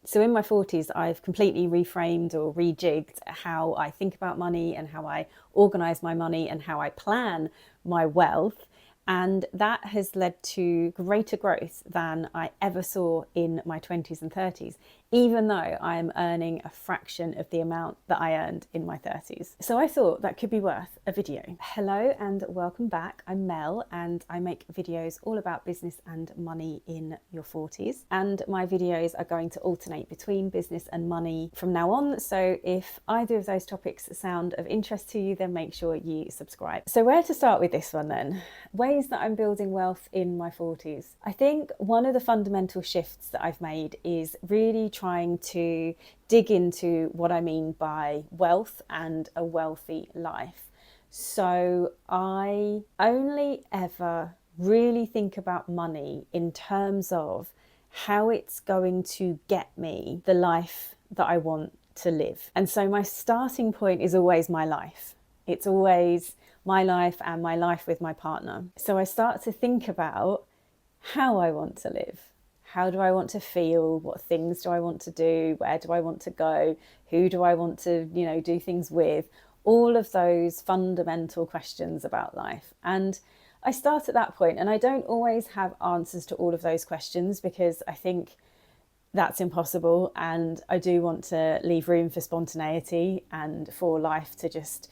So in my 40s, I've completely reframed or rejigged how I think about money and how I organise my money and how I plan my wealth. And that has led to greater growth than I ever saw in my 20s and 30s, even though I'm earning a fraction of the amount that I earned in my 30s. So I thought that could be worth a video. Hello and welcome back. I'm Mel and I make videos all about business and money in your 40s. And my videos are going to alternate between business and money from now on. So if either of those topics sound of interest to you, then make sure you subscribe. So where to start with this one then? Ways that I'm building wealth in my 40s. I think one of the fundamental shifts that I've made is really trying to dig into what I mean by wealth and a wealthy life. So I only ever really think about money in terms of how it's going to get me the life that I want to live. And so my starting point is always my life. It's always my life and my life with my partner. So I start to think about how I want to live. How do I want to feel? What things do I want to do? Where do I want to go? Who do I want to, do things with? All of those fundamental questions about life. And I start at that point, and I don't always have answers to all of those questions because I think that's impossible. And I do want to leave room for spontaneity and for life to just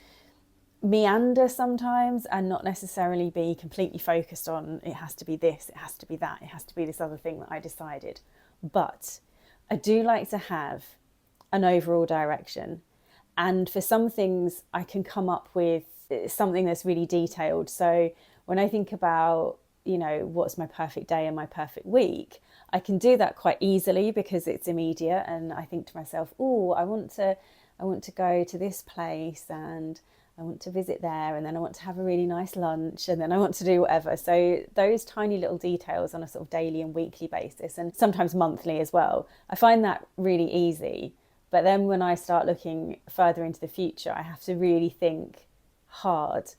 meander sometimes and not necessarily be completely focused on it has to be this, it has to be that, it has to be this other thing that I decided. But I do like to have an overall direction. And for some things, I can come up with something that's really detailed. So when I think about, what's my perfect day and my perfect week, I can do that quite easily because it's immediate. And I think to myself, oh, I want to go to this place and I want to visit there, and then I want to have a really nice lunch, and then I want to do whatever. So those tiny little details on a sort of daily and weekly basis, and sometimes monthly as well, I find that really easy. But then when I start looking further into the future, I have to really think hard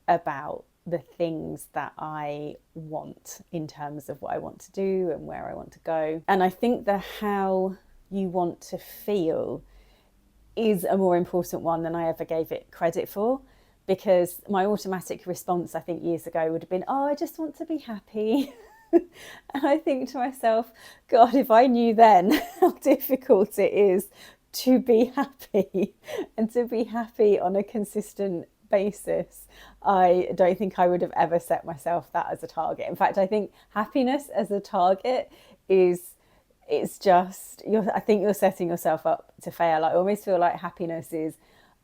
about the things that I want in terms of what I want to do and where I want to go. And I think the how you want to feel is a more important one than I ever gave it credit for, because my automatic response, I think years ago, would have been, oh, I just want to be happy. And I think to myself, God, if I knew then how difficult it is to be happy and to be happy on a consistent basis, I don't think I would have ever set myself that as a target. In fact, I think happiness as a target I think you're setting yourself up to fail. I almost feel like happiness is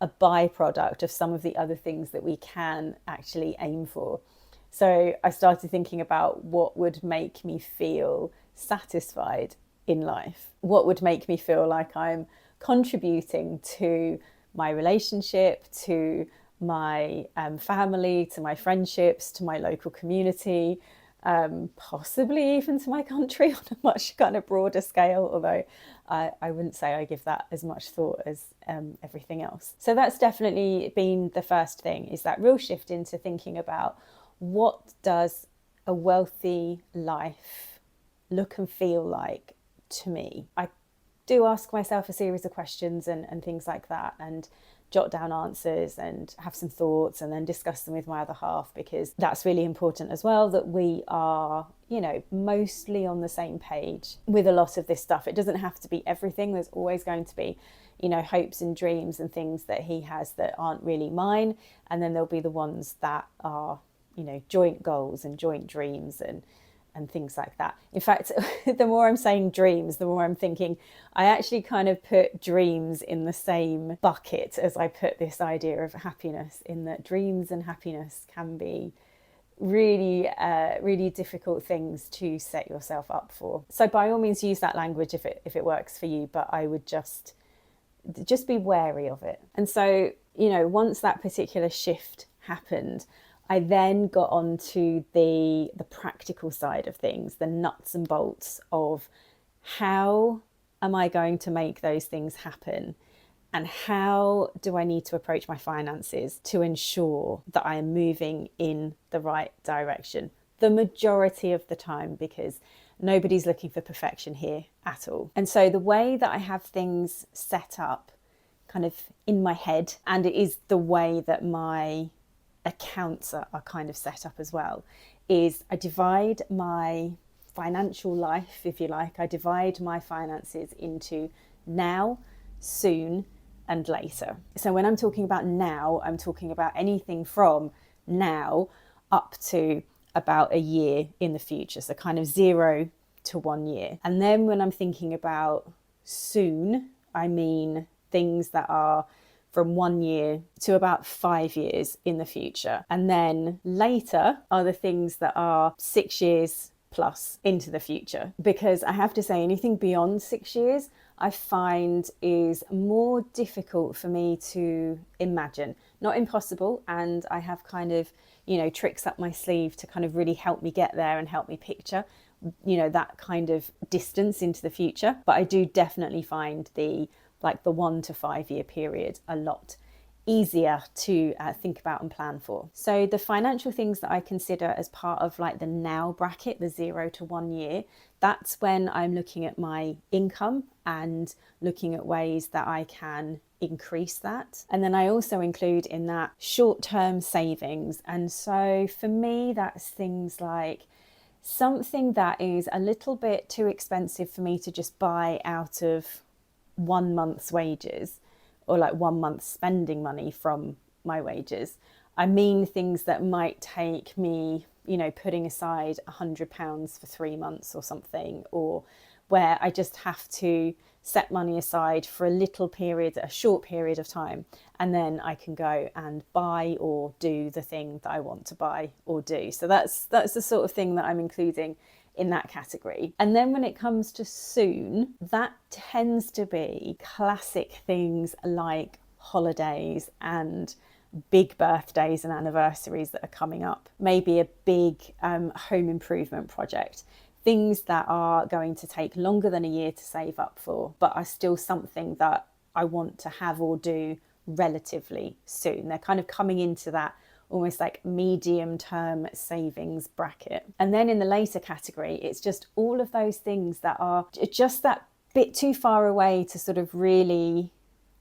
a byproduct of some of the other things that we can actually aim for. So I started thinking about what would make me feel satisfied in life. What would make me feel like I'm contributing to my relationship, to my family, to my friendships, to my local community, possibly even to my country on a much kind of broader scale, although I wouldn't say I give that as much thought as everything else. So that's definitely been the first thing, is that real shift into thinking about what does a wealthy life look and feel like to me. I do ask myself a series of questions and things like that, and jot down answers and have some thoughts and then discuss them with my other half, because that's really important as well, that we are, mostly on the same page with a lot of this stuff. It doesn't have to be everything. There's always going to be, hopes and dreams and things that he has that aren't really mine. And then there'll be the ones that are, joint goals and joint dreams and things like that. In fact, the more I'm saying dreams, the more I'm thinking I actually kind of put dreams in the same bucket as I put this idea of happiness, in that dreams and happiness can be really, really difficult things to set yourself up for. So by all means use that language if it works for you, but I would just be wary of it. And so, once that particular shift happened, I then got on to the practical side of things, the nuts and bolts of how am I going to make those things happen, and how do I need to approach my finances to ensure that I am moving in the right direction the majority of the time, because Nobody's looking for perfection here at all. And so the way that I have things set up kind of in my head, and it is the way that my accounts are kind of set up as well, is I divide my financial life, if you like, I divide my finances into now, soon, and later. So when I'm talking about now, I'm talking about anything from now up to about a year in the future. So kind of 0 to 1 year. And then when I'm thinking about soon, I mean things that are from 1 year to about 5 years in the future. And then later are the things that are 6 years plus into the future. Because I have to say, anything beyond 6 years, I find is more difficult for me to imagine. Not impossible, and I have kind of, tricks up my sleeve to kind of really help me get there and help me picture, that kind of distance into the future. But I do definitely find the 1 to 5 year period a lot easier to think about and plan for. So the financial things that I consider as part of the now bracket, the 0 to 1 year, that's when I'm looking at my income and looking at ways that I can increase that. And then I also include in that short-term savings. And so for me, that's things like something that is a little bit too expensive for me to just buy out of 1 month's wages, or 1 month's spending money from my wages. I mean things that might take me, putting aside £100 for 3 months or something, or where I just have to set money aside for a little period, a short period of time, and then I can go and buy or do the thing that I want to buy or do. So that's the sort of thing that I'm including in that category. And then when it comes to soon, that tends to be classic things like holidays and big birthdays and anniversaries that are coming up. Maybe a big home improvement project. Things that are going to take longer than a year to save up for, but are still something that I want to have or do relatively soon. They're kind of coming into that almost medium term savings bracket. And then in the later category, it's just all of those things that are just that bit too far away to sort of really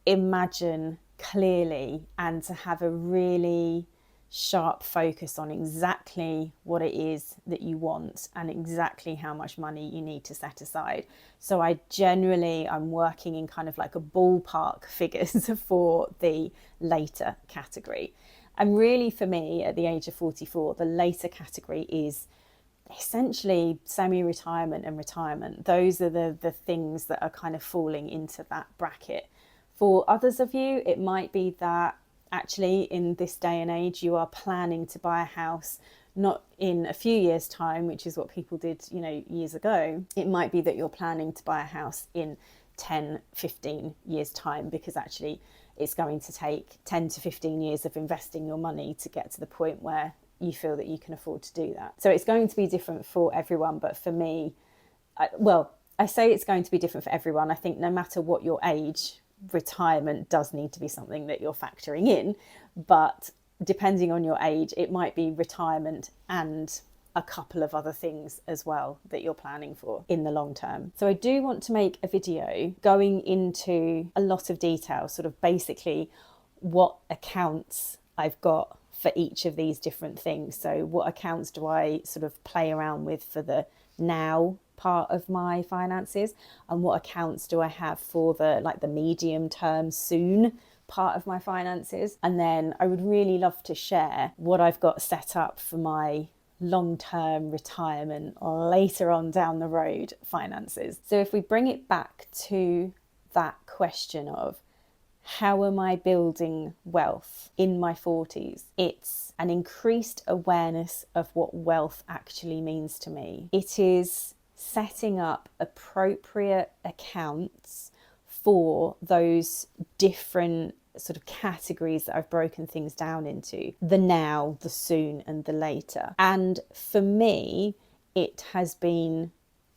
imagine clearly and to have a really sharp focus on exactly what it is that you want and exactly how much money you need to set aside. So I'm working in kind of a ballpark figures for the later category. And really for me, at the age of 44, the later category is essentially semi-retirement and retirement. Those are the things that are kind of falling into that bracket. For others of you, it might be that actually in this day and age, you are planning to buy a house not in a few years' time, which is what people did, years ago. It might be that you're planning to buy a house in 10, 15 years' time, because actually it's going to take 10 to 15 years of investing your money to get to the point where you feel that you can afford to do that. So it's going to be different for everyone. But for me, I say it's going to be different for everyone. I think no matter what your age, retirement does need to be something that you're factoring in. But depending on your age, it might be retirement and a couple of other things as well that you're planning for in the long term. So I do want to make a video going into a lot of detail, sort of basically what accounts I've got for each of these different things. So what accounts do I sort of play around with for the now part of my finances, and what accounts do I have for the medium term soon part of my finances. And then I would really love to share what I've got set up for my long-term retirement or later on down the road finances. So if we bring it back to that question of how am I building wealth in my 40s, it's an increased awareness of what wealth actually means to me. It is setting up appropriate accounts for those different sort of categories that I've broken things down into: the now, the soon, and the later. And for me, it has been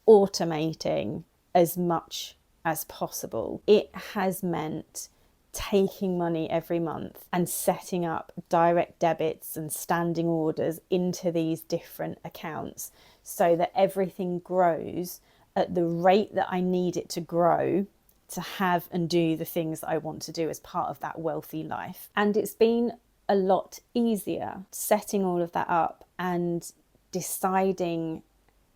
automating as much as possible. It has meant taking money every month and setting up direct debits and standing orders into these different accounts so that everything grows at the rate that I need it to grow to have and do the things that I want to do as part of that wealthy life. And it's been a lot easier setting all of that up and deciding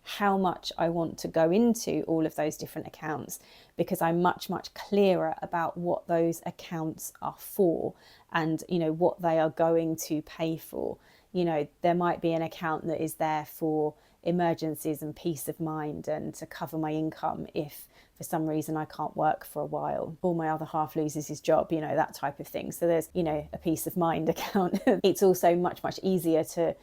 how much I want to go into all of those different accounts, because I'm much clearer about what those accounts are for and, you know, what they are going to pay for. You know, there might be an account that is there for emergencies and peace of mind and to cover my income if for some reason I can't work for a while or my other half loses his job, you know, that type of thing. So there's, you know, a peace of mind account. It's also much easier to,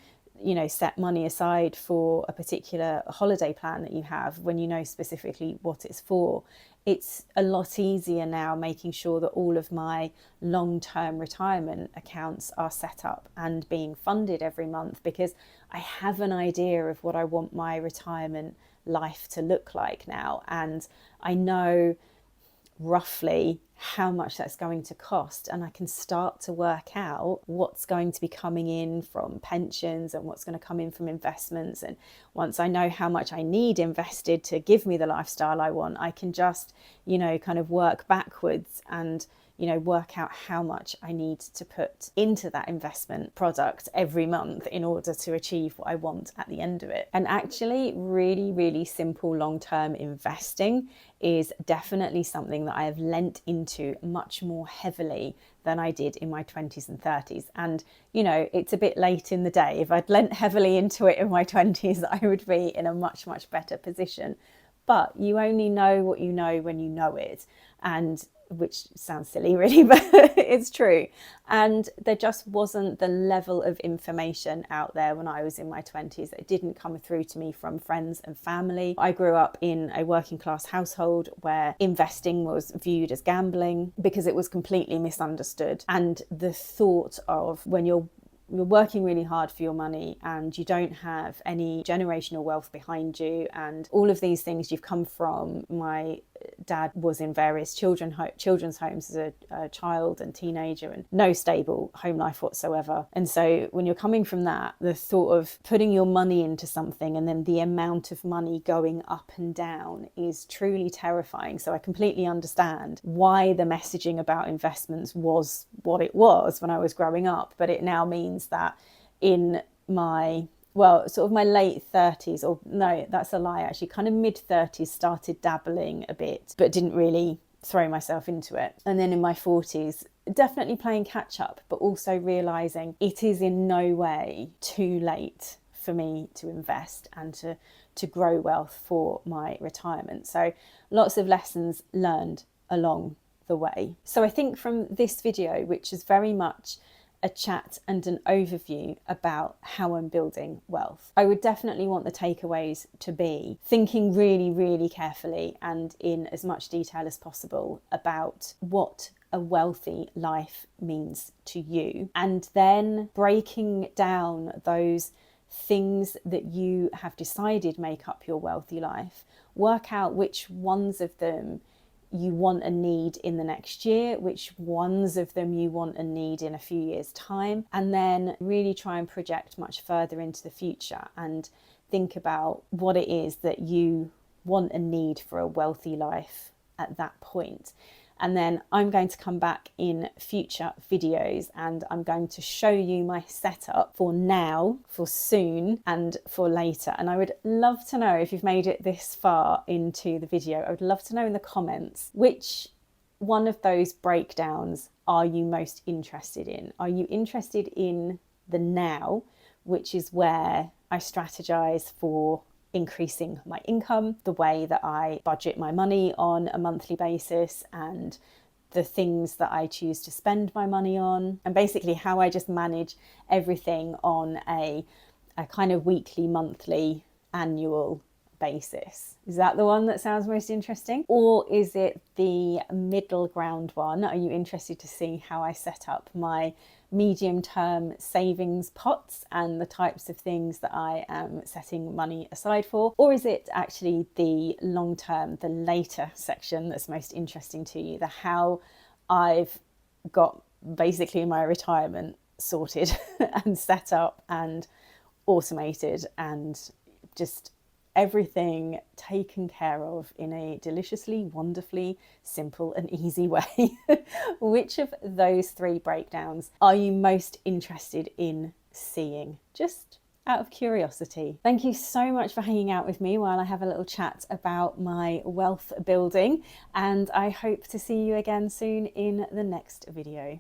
you know, set money aside for a particular holiday plan that you have when you know specifically what it's for. It's a lot easier now making sure that all of my long-term retirement accounts are set up and being funded every month, because I have an idea of what I want my retirement life to look like now, and I know roughly how much that's going to cost, and I can start to work out what's going to be coming in from pensions and what's going to come in from investments. And once I know how much I need invested to give me the lifestyle I want, I can just, you know, kind of work backwards and, you know, work out how much I need to put into that investment product every month in order to achieve what I want at the end of it. And actually, really simple long-term investing is definitely something that I have lent into much more heavily than I did in my 20s and 30s. And, you know, it's a bit late in the day. If I'd lent heavily into it in my 20s, I would be in a much better position. But you only know what you know when you know it. And which sounds silly really, but it's true. And there just wasn't the level of information out there when I was in my 20s. It didn't come through to me from friends and family. I grew up in a working class household where investing was viewed as gambling because it was completely misunderstood. And the thought of when you're working really hard for your money and you don't have any generational wealth behind you and all of these things you've come from. My dad was in various children's homes as a child and teenager, and no stable home life whatsoever. And so when you're coming from that, the thought of putting your money into something and then the amount of money going up and down is truly terrifying. So I completely understand why the messaging about investments was what it was when I was growing up, but it now means that in my sort of my late 30s, or no, that's a lie actually, kind of mid 30s, started dabbling a bit, but didn't really throw myself into it. And then in my 40s, definitely playing catch up, but also realising it is in no way too late for me to invest and to grow wealth for my retirement. So lots of lessons learned along the way. So I think from this video, which is very much a chat and an overview about how I'm building wealth, I would definitely want the takeaways to be thinking really carefully and in as much detail as possible about what a wealthy life means to you, and then breaking down those things that you have decided make up your wealthy life. Work out which ones of them you want and need in the next year, which ones of them you want and need in a few years' time, and then really try and project much further into the future and think about what it is that you want and need for a wealthy life at that point. And then I'm going to come back in future videos and I'm going to show you my setup for now, for soon, and for later. And I would love to know, if you've made it this far into the video, I would love to know in the comments which one of those breakdowns are you most interested in? Are you interested in the now, which is where I strategize for increasing my income, the way that I budget my money on a monthly basis, and the things that I choose to spend my money on, and basically how I just manage everything on a kind of weekly, monthly, annual basis? Is that the one that sounds most interesting? Or is it the middle ground one? Are you interested to see how I set up my medium-term savings pots and the types of things that I am setting money aside for? Or is it actually the long-term, the later section that's most interesting to you, the how I've got basically my retirement sorted and set up and automated and just everything taken care of in a deliciously, wonderfully simple and easy way. Which of those 3 breakdowns are you most interested in seeing? Just out of curiosity. Thank you so much for hanging out with me while I have a little chat about my wealth building, and I hope to see you again soon in the next video.